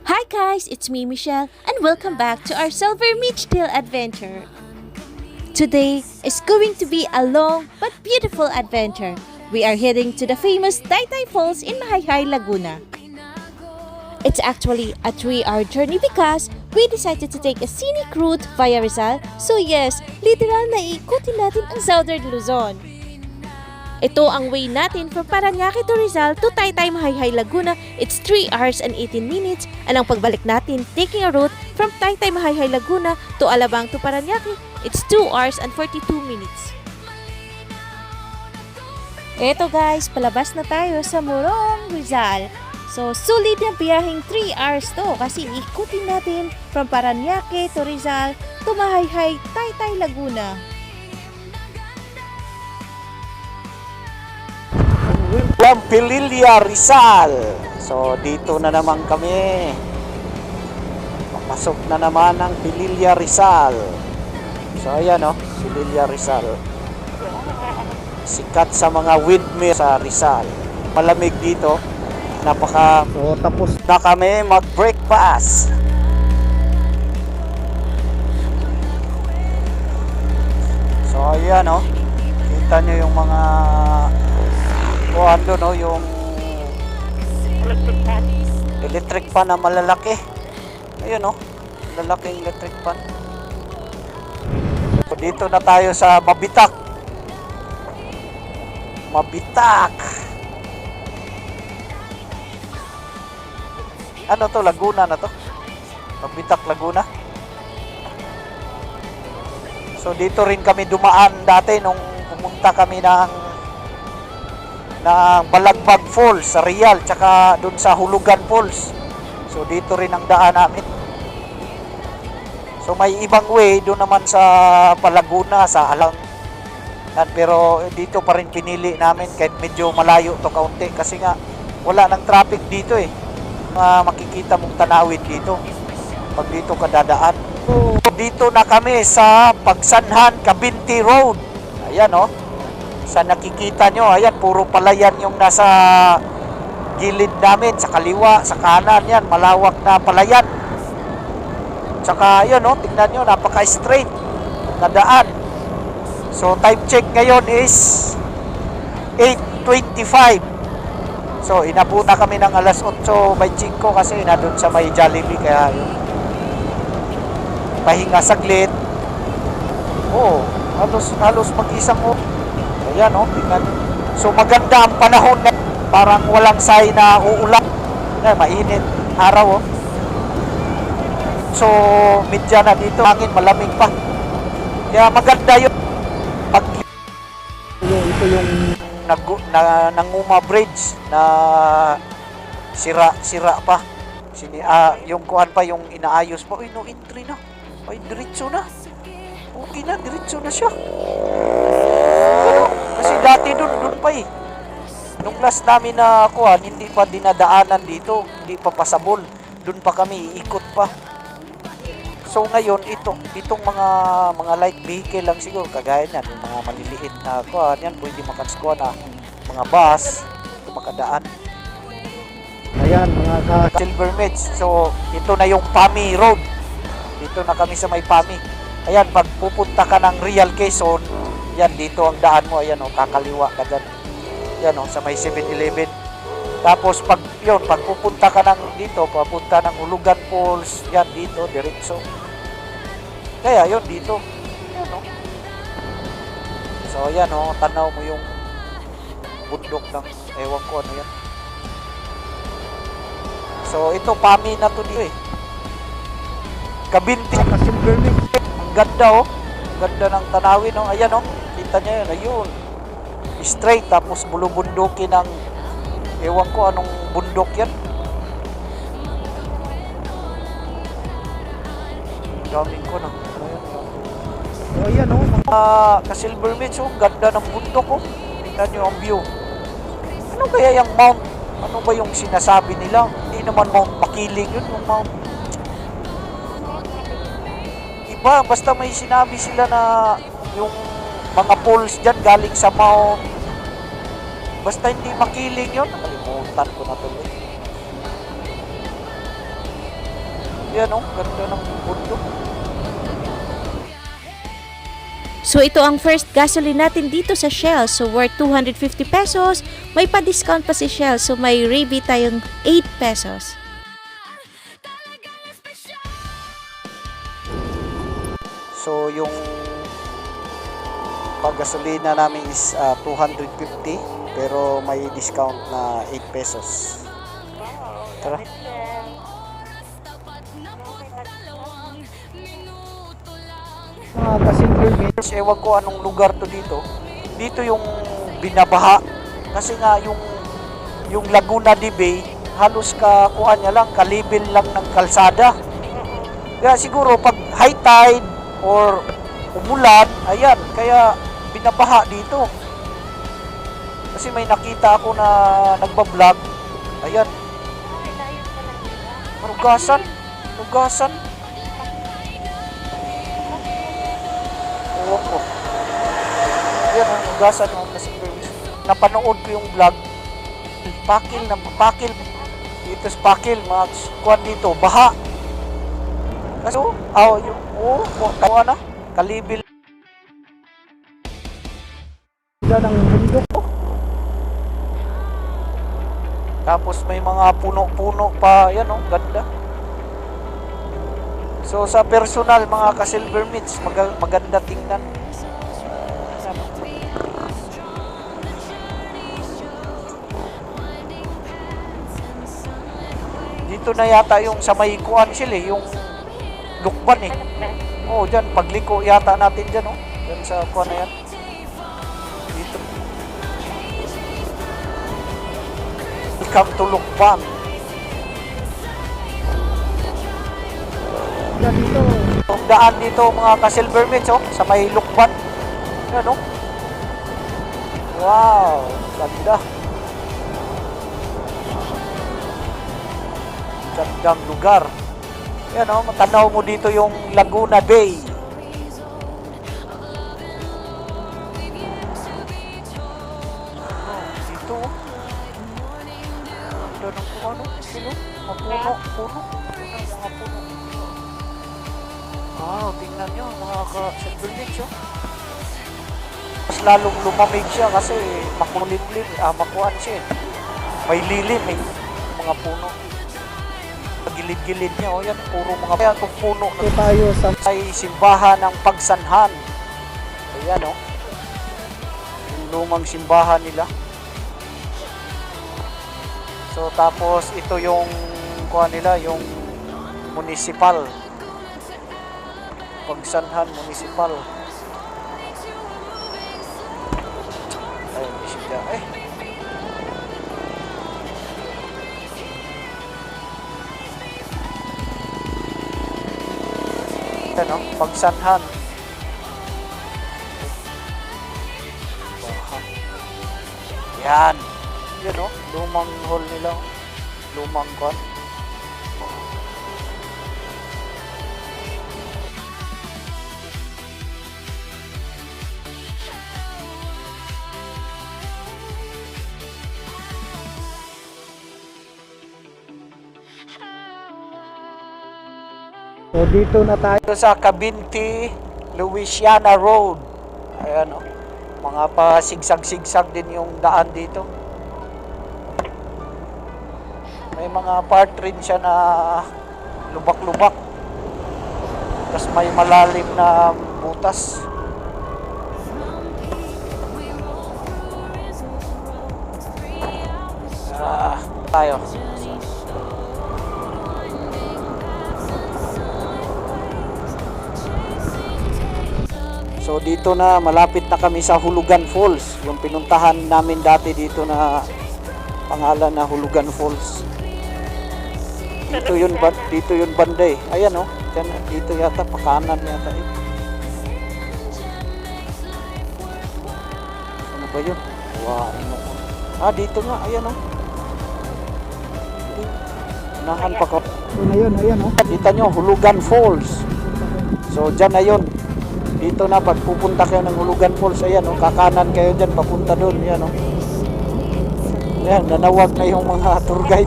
Hi guys, it's me Michelle and welcome back to our Silver Midgedale adventure. Today is going to be a long but beautiful adventure. We are heading to the famous Taytay Falls in Mahayhay, Laguna. It's actually a 3-hour journey because we decided to take a scenic route via Rizal. So yes, literal na iikutin natin ang Southern Luzon. Ito ang way natin from Parañaque to Rizal to Taytay, Mahayhay, Laguna. It's 3 hours and 18 minutes. And ang pagbalik natin, taking a route from Taytay, Mahayhay, Laguna to Alabang to Parañaque, it's 2 hours and 42 minutes. Eto guys, palabas na tayo sa Morong, Rizal. So, sulit na biyaheng 3 hours to kasi ikutin natin from Parañaque to Rizal to Mahayhay, Taytay, Laguna. Pililla, Rizal. So dito na naman kami. Papasok na naman ang Pililla, Rizal. So ayan o, Pililla, Rizal. Sikat sa mga windmill sa Rizal. Malamig dito. So tapos na kami mag-breakfast. So ayan o, kita nyo yung mga ando no, yung electric fan na malalaki. Ayun no, lalaking electric fan. So, dito na tayo sa Mabitak. Ano to, Laguna na to? Mabitak, Laguna. So dito rin kami dumaan dati nung pumunta kami ng Balagbag Falls sa Real, tsaka dun sa Hulugan Falls. So dito rin ang daan namin. So may ibang way doon naman sa Palaguna, sa Alang. Pero dito pa rin pinili namin kahit medyo malayo to kaunti kasi nga wala nang traffic dito eh. Makikita mong tanawin dito pag dito ka dadaan. So, dito na kami sa Pagsanhan, Cabinti Road. Ayan oh. Sa nakikita nyo, ayan, puro palayan yung nasa gilid namin, sa kaliwa, sa kanan, yan, malawak na palayan. Tsaka, ayan, oh, tingnan nyo, napaka-straight na daan. So, time check ngayon is 8:25. So, inabot na kami ng alas 8:25 kasi na doon sa may Jollibee, kaya yun. Pahinga saglit. Oo, halos mag-isang ayan o, tingnan. So maganda ang panahon na parang walang sign na uulan. Mainit araw o. So medya na dito, hangin malamig pa. Kaya maganda yun. Ito yung Nanguma Bridge na sira pa. Yung kuhan pa, yung inaayos pa. Uy, no entry na. Ay, diretso na. Okay na, diretso na siya. Kasi dati doon pa eh. Nung last namin na kuhan, hindi pa dinadaanan dito, hindi pa pasabol. Doon pa kami, iikot pa. So ngayon, itong mga light vehicle lang siguro, kagaya niyan, yung mga maliliit na kuhan, yan, pwede makaskuha na mga bus, makadaan. Ayan, mga Silver Midge. So, ito na yung Pami Road. Dito na kami sa may Pami. Ayan, pag pupunta ka ng Real Quezon, yan, dito ang daan mo. Ayan, kakaliwa ka dyan. Yan, sa may 7-Eleven. Tapos, pag pupunta ka dito, papunta ng Hulugan Falls, yan, dito, diretso. Kaya, yun, dito. Yan, So, yan, tanaw mo yung bundok ng, ewan ko, ano yan. So, ito, Pami na to dito eh. Cabinti. Ang ganda ganda ng tanawin ayan kita nyo yun, ayun, straight, tapos bulubundukin ng ewan ko anong bundok yan. Daming ko na ayan ka-Silver Midge ganda ng bundok tingnan nyo ang view. Ano kaya yung mount, ano ba yung sinasabi nila? Hindi naman Mount Makiling yun, yung mount basta may sinabi sila na yung mga falls dyan galing sa Mount, basta hindi Makiling yun, nakalimutan ko na tuloy. Yan oh, ganda ng bundok. So ito ang first gasoline natin dito sa Shell. So worth 250 pesos. May pa-discount pa si Shell. So may rebate tayong 8 pesos. So yung paggasolina namin is 250 pero may discount na 8 pesos. Tara. Mga ka-Silver Beach, ewan ko anong lugar to dito. Dito yung binabaha. Kasi nga yung Laguna de Bay, halos kuan niya lang, kalibil lang ng kalsada. Kaya siguro pag high tide or umulan, ayan, kaya binabaha dito. Kasi may nakita ako na nagbablog, ayan. Marugasan. Ewan ko. Ayan, marugasan yung Silver Beach. Napanood ko yung vlog. Pakil. Dito sa pakil, mga kuwan dito, baha. Kasi, kalibil. Ganda ng bundok. Tapos may mga puno-puno pa, yan oh, ganda. So sa personal, mga ka-Silver Meats, maganda tingnan. Dito na yata yung sa may kuan sila, yung lukban eh. Oh, dyan, pagliko yata natin dyan oh. Dyan sa kuan na yan. Dito. Welcome to Lukban. Dito. Ang daan dito mga ka-Silver Meats oh, sa may Lukban. Yan oh. Wow, ganda. Gandang lugar. Yan o, matanaw mo dito yung Laguna Bay. Dito o. Ganda ng ano, sino? Mga puno. Mga puno. Wow, tingnan nyo mga ka-Silver Beach o. Mas lalong lumamig siya kasi makulimlim, makuhan siya. May lilim eh, mga puno. Gilid-gilid niya, oh yan, puro mga kaya itong puno na tayo sa ay simbahan ng Pagsanhan. Ayan oh, yung lumang simbahan nila. So tapos ito yung kuha nila, yung municipal, Pagsanhan Municipal. Ay, siya ano, Pagsanhan. Yan. Yan o, lumang hall nila. Lumang kwan. So dito na tayo sa Cabinti, Louisiana Road. Ayan o. Mga pa sigsag-sigsag din yung daan dito. May mga part rin siya na lubak-lubak. Tapos may malalim na butas. Tayo. So dito na, malapit na kami sa Hulugan Falls. Yung pinuntahan namin dati dito na pangalan na Hulugan Falls. Dito yun banda eh. Ayan oh, dito yata, pakanan yata eh. Ano ba yun? Wow, dito nga, ayan oh. Unahan pa ko. Ayan oh. Kita nyo, Hulugan Falls. So dyan na yun. Dito na, pag pupunta kayo ng Hulugan Falls, ayan o, kakanan kayo dyan, papunta doon, ayan o. Ayan, nanawag na yung mga tour guide.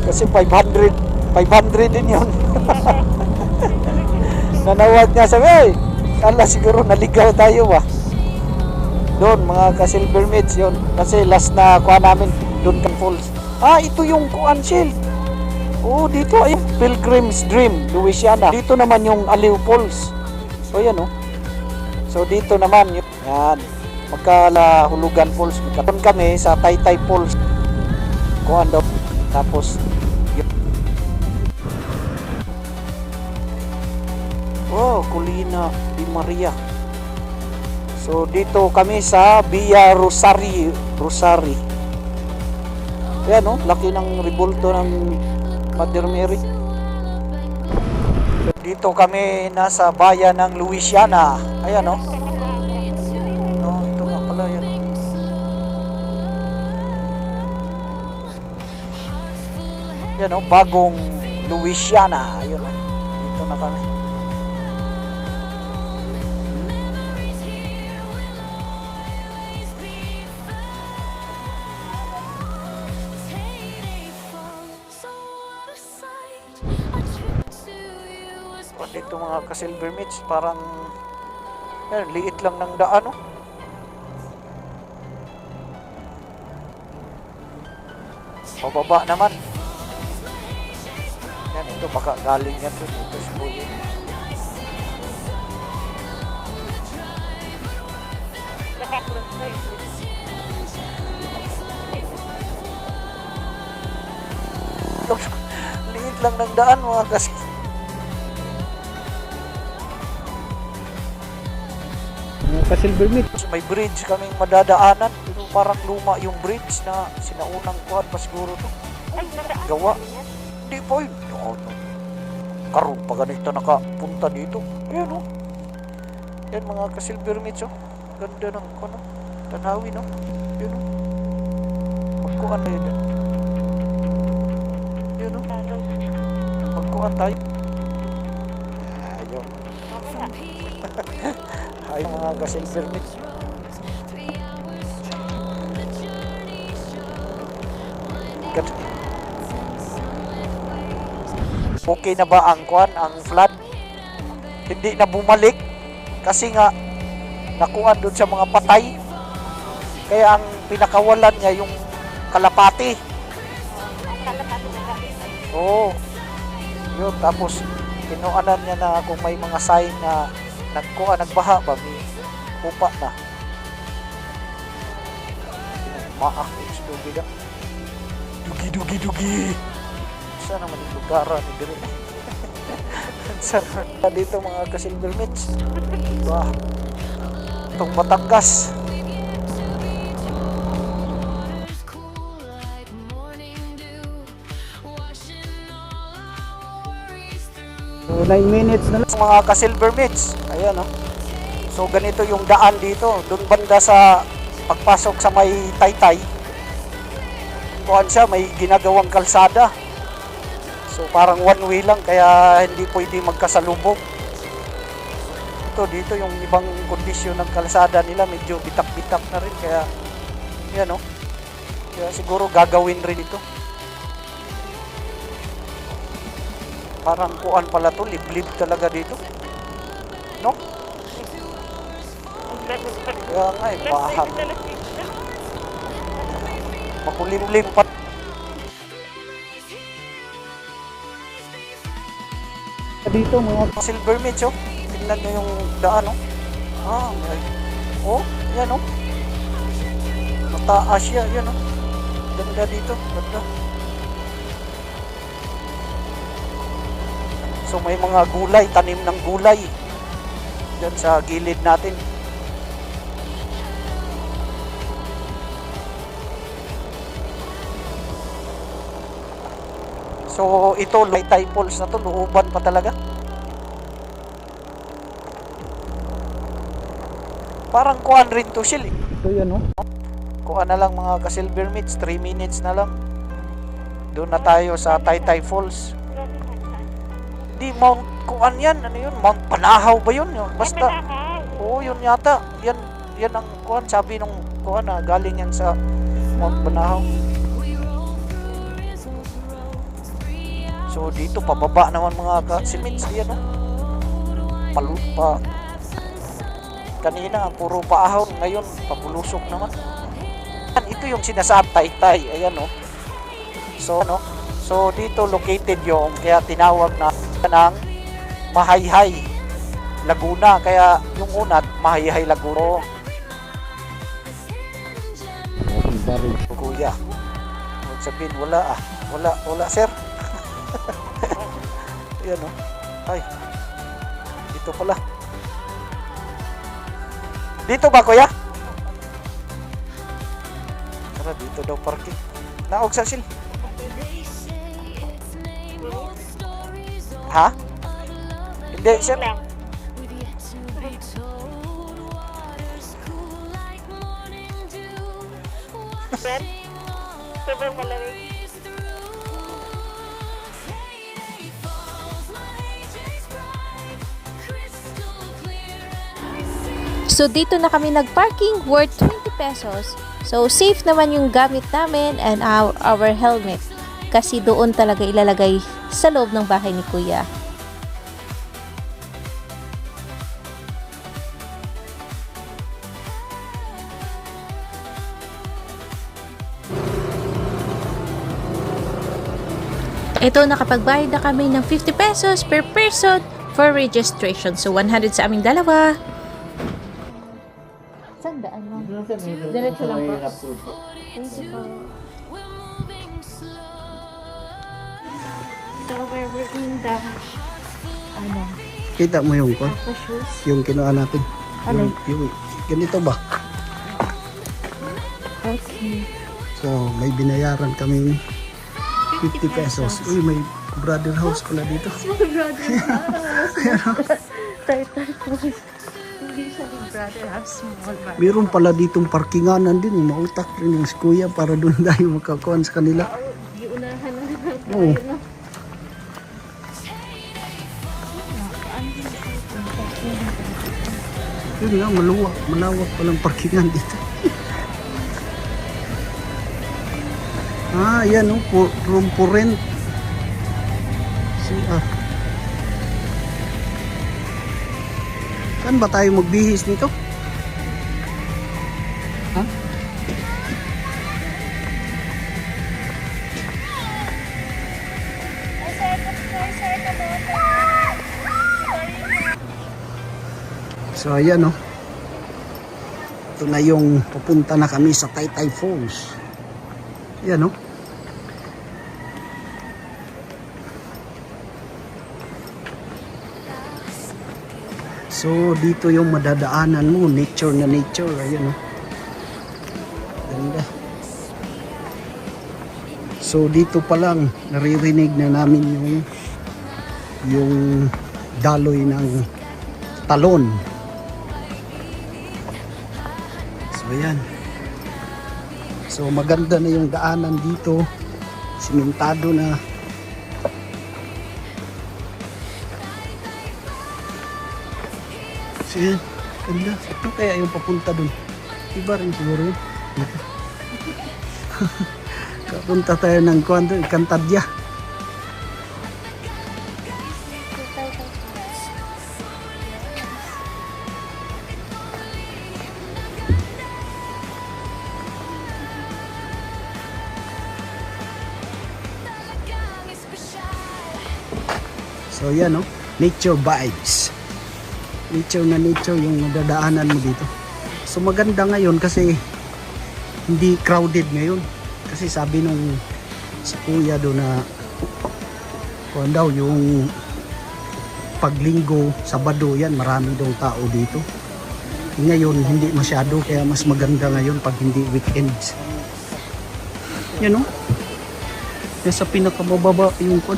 Kasi 500 din yun. Nanawag niya sabi, "Ay, kala siguro naligaw tayo ba?" Doon mga ka-silver mates yun. Kasi last na kuha namin doon kan falls. Ah, ito yung kuan shield. Oh, dito ay Pilgrim's Dream, Louisiana. Dito naman yung Aliw Falls. So yan oh. So dito naman yan. Magkala Hulugan Falls. Doon kami sa Taytay Falls. Kuan daw. Tapos yun. Oh, Colina di Maria. So dito kami sa Villa Rosari. Ayan no, laki ng rebulto ng Mother Mary. Dito kami nasa bayan ng Louisiana. Ayan no. No, ito nga pala yan. Ayan no, bagong Louisiana. Ayun no. Dito na kami. Dito mga ka-silver mates, parang yan, liit lang ng daan no? Pababa naman yan, ito baka galing yan dito sa buhay. Liit lang ng daan mga kasi. Ka-silver meat. May bridge kaming madadaanan, pero parang luma yung bridge na sinaunang kuhan pa siguro to. Gawa. Hindi po yun. Karong pa ganito nakapunta dito. Ayan o. Yan mga ka-silver meats o. Ganda ng ano, tanawin o. Yan o. Magkuhan tayo dyan. Yan o. Magkuhan tayo. Ayun. Ay mga ka-silver meats. Okay na ba ang kuan, ang flood? Hindi na bumalik kasi nga nakuha doon sa mga patay. Kaya ang pinakawalan niya yung kalapati. Oo. Yun, tapos kinuanan niya na kung may mga sign na nagbaha ba, may upa na. Maak yung stupid ah. Dugi. Saan naman yung lugaran ni Dire? Saan dito mga ka-silver meats? Wah, itong Batangas. So 9 minutes na lang. Mga ka-silver meats. Ayan oh. So ganito yung daan dito. Doon banda sa pagpasok sa may Taytay. Kuhan siya, may ginagawang kalsada. So parang one way lang kaya hindi pwede magkasalubong. Dito yung ibang kondisyon ng kalsada nila medyo bitak-bitak na rin kaya yan oh. Kaya siguro gagawin rin ito. Parang kuan pala to, liblib talaga dito. No? Kaya nga eh, bahag. Makulimlim pa. Dito mga Silver meats oh. Tingnan nyo yung daan oh. Ah, may... Oh, yan oh. Mataas siya, yan oh. Ganda dito, ganda. So may mga gulay, tanim ng gulay. Diyan sa gilid natin. So ito, Taytay Falls na to, looban pa talaga. Parang kuan rin to siya eh. ito yan oh. Kuan na lang mga ka-silver meats, 3 minutes na lang. Doon na tayo sa Taytay Falls. Di Mount kuan yan, ano yun? Mount Panahaw ba yun? Basta, oo yun yata. Yan ang kuan, sabi nung kuan na galing yan sa Mount Panahaw. So So dito pababa naman mga ka-simits diyan, no? Palupa. Kanina puro paahon, ngayon pabulusok naman. Ito yung sinasabi Taytay, ayan, no? So ano? So dito located yung kaya tinawag na ng Mahayhay Laguna, kaya yung unat Mahayhay Laguna. Kuya, huwag sabihin wala wala sir. Ayan, no? Ay, dito pala. Dito ba, kuya? Tara, dito daw parking. Naog sa sil. Ha? Hindi, sir. Sir, sobrang malamig. So dito na kami nagparking worth 20 pesos. So safe naman yung gamit namin and our helmet. Kasi doon talaga ilalagay sa loob ng bahay ni Kuya. Ito, nakapagbayad na kami ng 50 pesos per person for registration. So 100 sa aming dalawa. Saan daan mo? Diretso lang po. Thank you po. So we're working the ano? Kita mo yung ko? The shoes. Yung kinuha natin. Ano? Yung ganito ba? Okay. So, may binayaran kami 50 pesos. Uy, may brother house pala dito. Turtle toys. Hindi siya big brother, have small brother. Meron pala ditong parkinganan din. Mautak rin yung kuya para doon tayo makakuhan sa kanila. Iunahan na lang Oo. tayo, no? Yun nga, malawak palang parkingan dito. Yan oh, room for rent. Saan ba tayo magbihis nito? Ha? So ayan oh. Ito na yung pupunta na kami sa Taytay Falls. Ayan oh. So dito yung madadaanan mo, nature na nature. Ayan oh. Ganda. So dito pa lang naririnig na namin yung daloy ng talon. So ayan. So maganda na yung daanan dito. Simentado na. So yan. Ganda. Ito kaya yung papunta dun. Iba rin siguro yun. Kapunta tayo ng Cantadya. So yan no, nature vibes. Nature na nature yung nadadaanan mo dito. So maganda ngayon kasi hindi crowded ngayon. Kasi sabi nung si kuya doon na kung daw yung paglinggo, Sabado yan, marami daw tao dito. Ngayon hindi masyado kaya mas maganda ngayon pag hindi weekends. Yan no. Nasa pinakamababa yung kwan.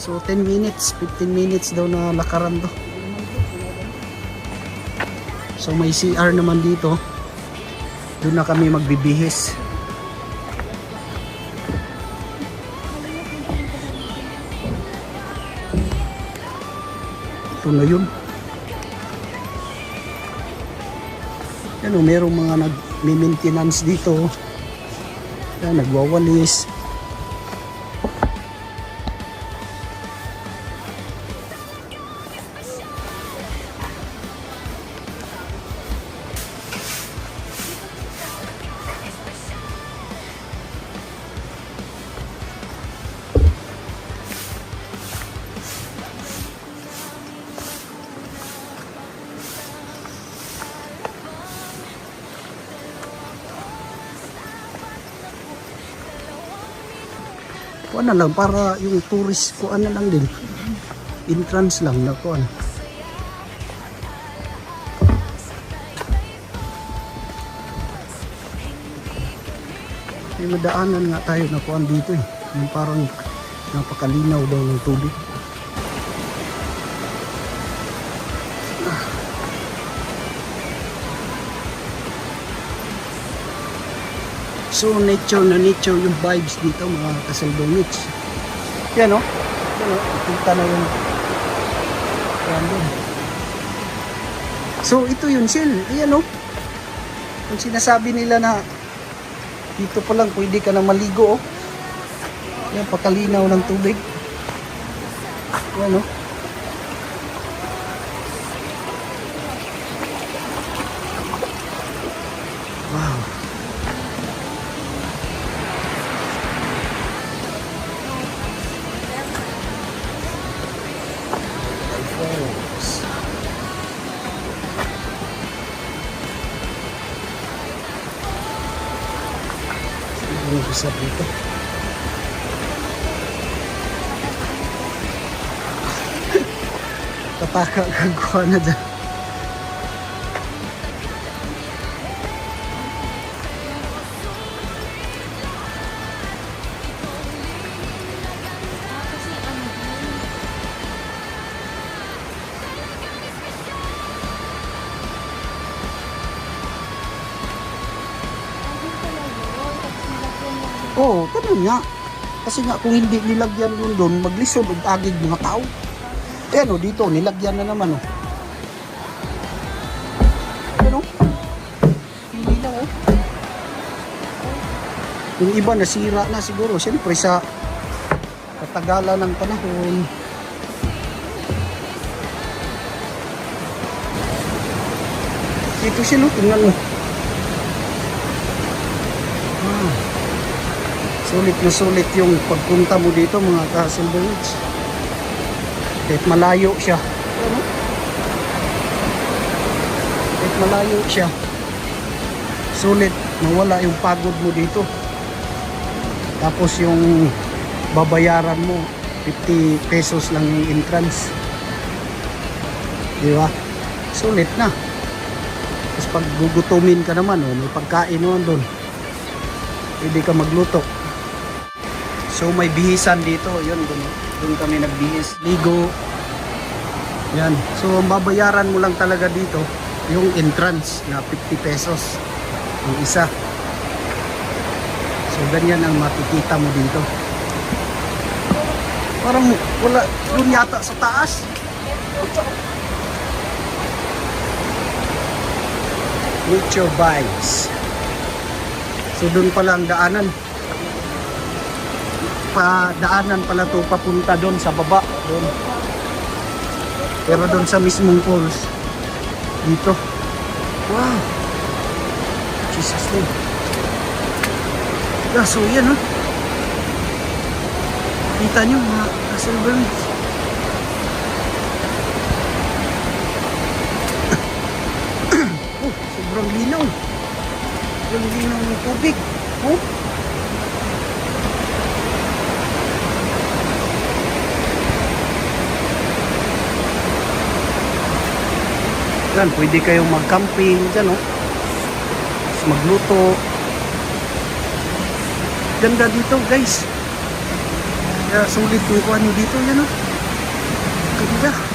So 10 minutes, 15 minutes daw na lakaran to. So may CR naman dito. Doon na kami magbibihis. Ito na yun. Yan o, merong mga nag-maintenance dito. Yan, nagwawalis. Kuan na lang para yung tourist kuan na lang din. Entrance lang na kuan. May madaanan nga tayo na kuan dito eh. Yung parang napakalinaw daw ng tubig. So nature na nature yung vibes dito mga kasalbongits. Yan o. Yan o. Kita na yung random. So ito yun Sil. Ayan o. Kung sinasabi nila na dito pa lang pwede ka na maligo o. Yan pakalinaw ng tubig. Yan o. Wow. Yung isa dito. Tataka kagawa na dyan. Oo, ganun nga. Kasi nga kung hindi nilagyan yun doon, maglisod og agig mga tao. Ayan o, dito, nilagyan na naman o. Ayan o. Hindi lang o. Yung iba nasira na siguro. Siyempre sa katagalan ng panahon. Dito siya no, tingnan mo. Sulit na sulit yung pagpunta mo dito mga kasalbongits. Kahit malayo siya. Ano? Kahit malayo siya. Sulit, nawala yung pagod mo dito. Tapos yung babayaran mo, 50 pesos lang yung entrance. Di ba? Sulit na. Tapos pag gugutumin ka naman, oh, may pagkain naman doon. Pwede ka magluto. So may bihisan dito, yun, doon kami nagbihis. Ligo. Yan. So ang babayaran mo lang talaga dito, yung entrance na 50 pesos. Yung isa. So ganyan ang makikita mo dito. Parang wala, doon yata sa taas. Nature vibes. So doon pala ang daanan. Daanan pala to papunta doon sa baba doon. Pero doon sa mismong falls dito. Wow, Jesus name. Yeah, so yan ha, kita nyo mga kasalbongits. Oh, sobrang linaw. Sobrang linaw ng tubig. Oh, yan, pwede kayong mag-camping dyan, oh. Magluto. Ganda dito, guys. Kaya sulit yung kuha nyo dito, yan, oh. Ganda.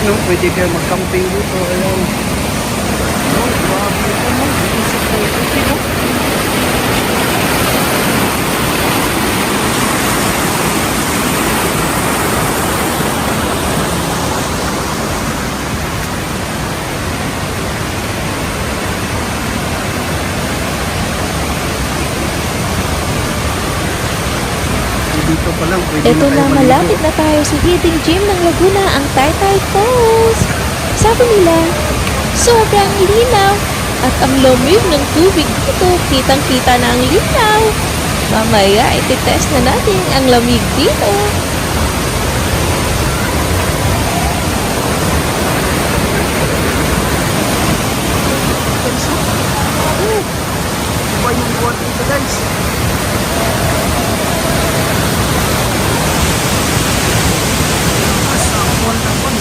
no? Pwede kayo mag-camping dito. Ayan. Oh, grabe ito, no? Ito sa Coyote, no? Dito pa lang, pwede Ito na kayo na, maligo. malapit na tayo sa hidden gem ng Laguna, ang Taytay Falls. Sabi nila, sobrang linaw at ang lamig ng tubig dito, kitang-kita na ang linaw. Mamaya, ititest na natin ang lamig dito. Iba yung buwan dito, guys. Asa, buwan na buwan.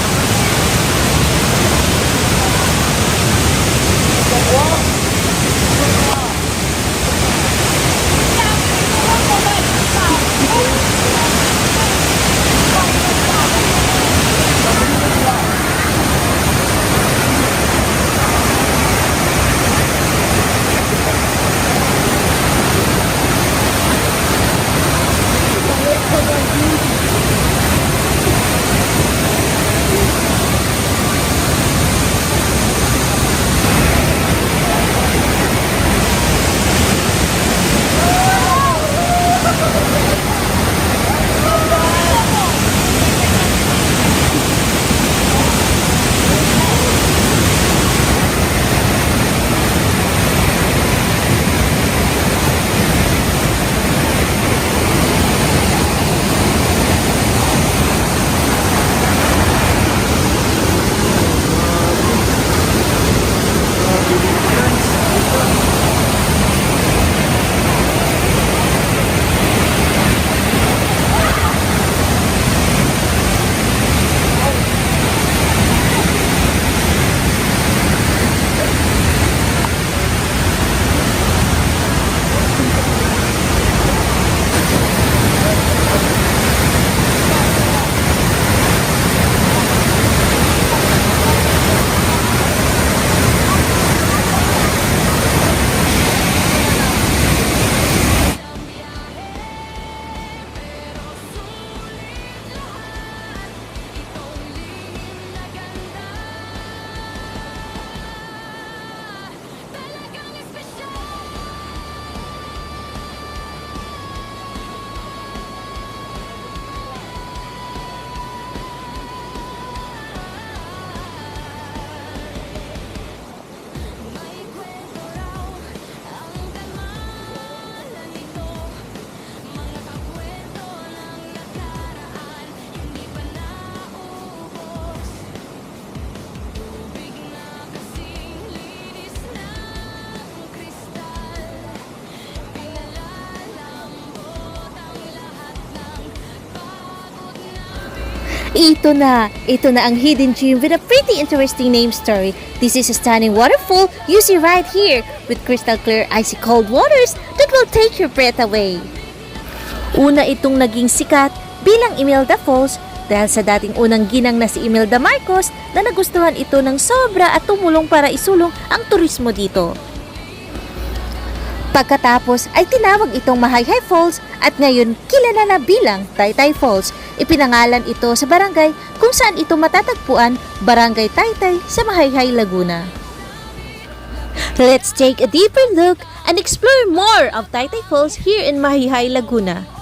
Ito na ang hidden gem with a pretty interesting name story. This is a stunning waterfall you see right here with crystal clear icy cold waters that will take your breath away. Una itong naging sikat bilang Imelda Falls dahil sa dating unang ginang na si Imelda Marcos na nagustuhan ito ng sobra at tumulong para isulong ang turismo dito. Pagkatapos ay tinawag itong Mahayhay Falls at ngayon kilala na bilang Taytay Falls. Ipinangalan ito sa barangay kung saan ito matatagpuan, Barangay Taytay sa Mahayhay, Laguna. Let's take a deeper look and explore more of Taytay Falls here in Mahayhay, Laguna.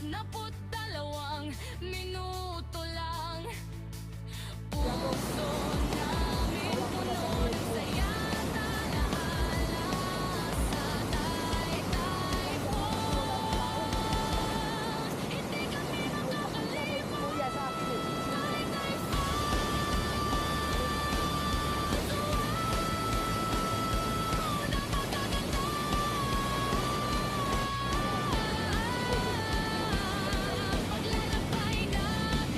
naput dalawang minuto lang. Puso namin puno ng saya, talaala sa taytay mo. Hindi kami makakalimot, taytay mo. Paglalakbay namin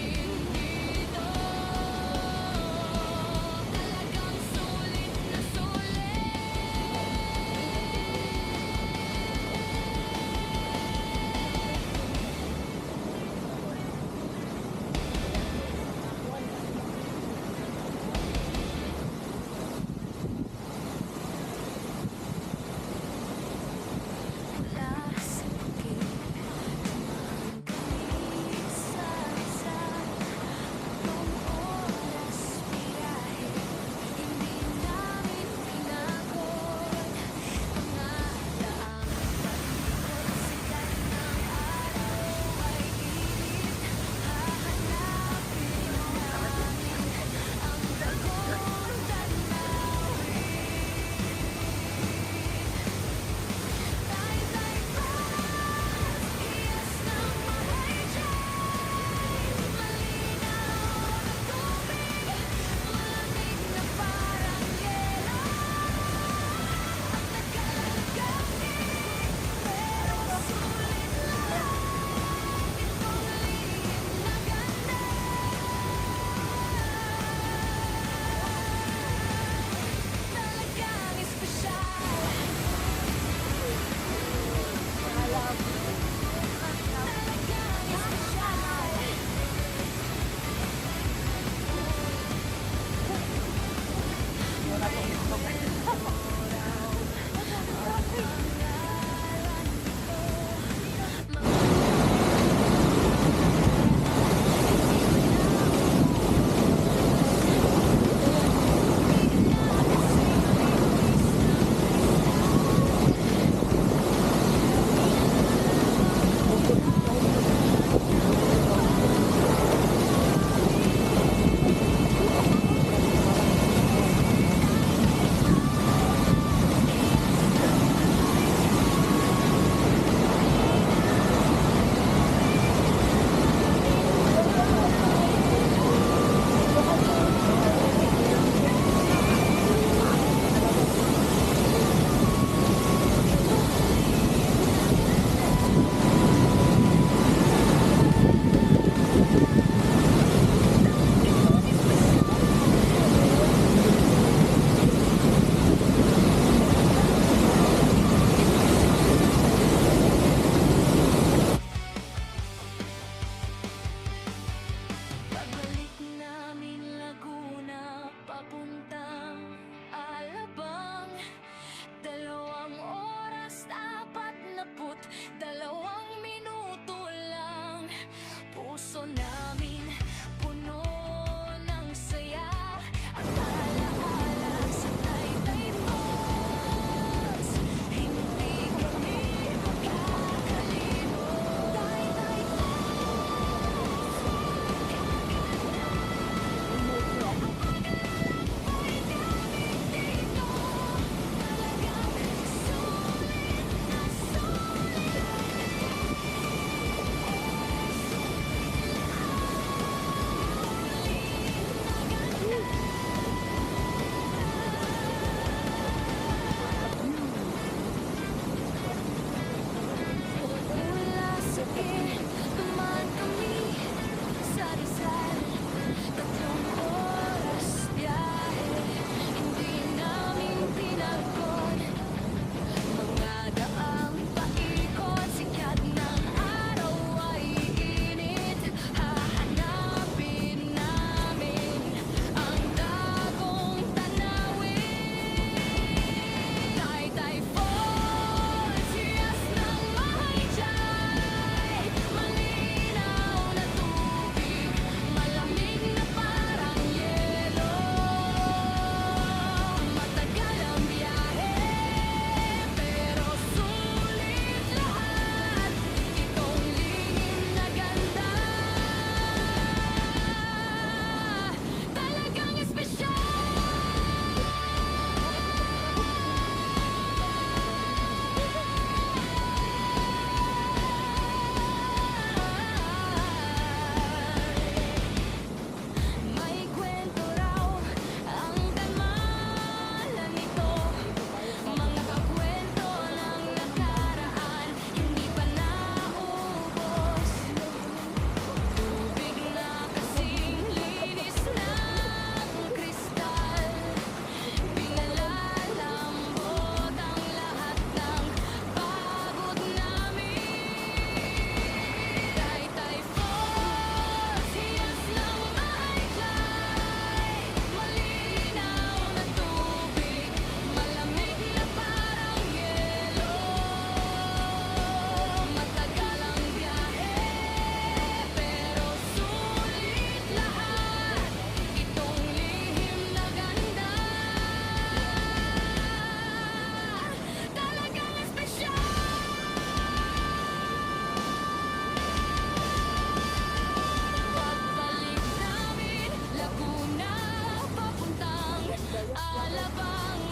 alabang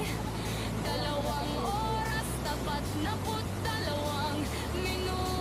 2 oras tapat na 2 minuto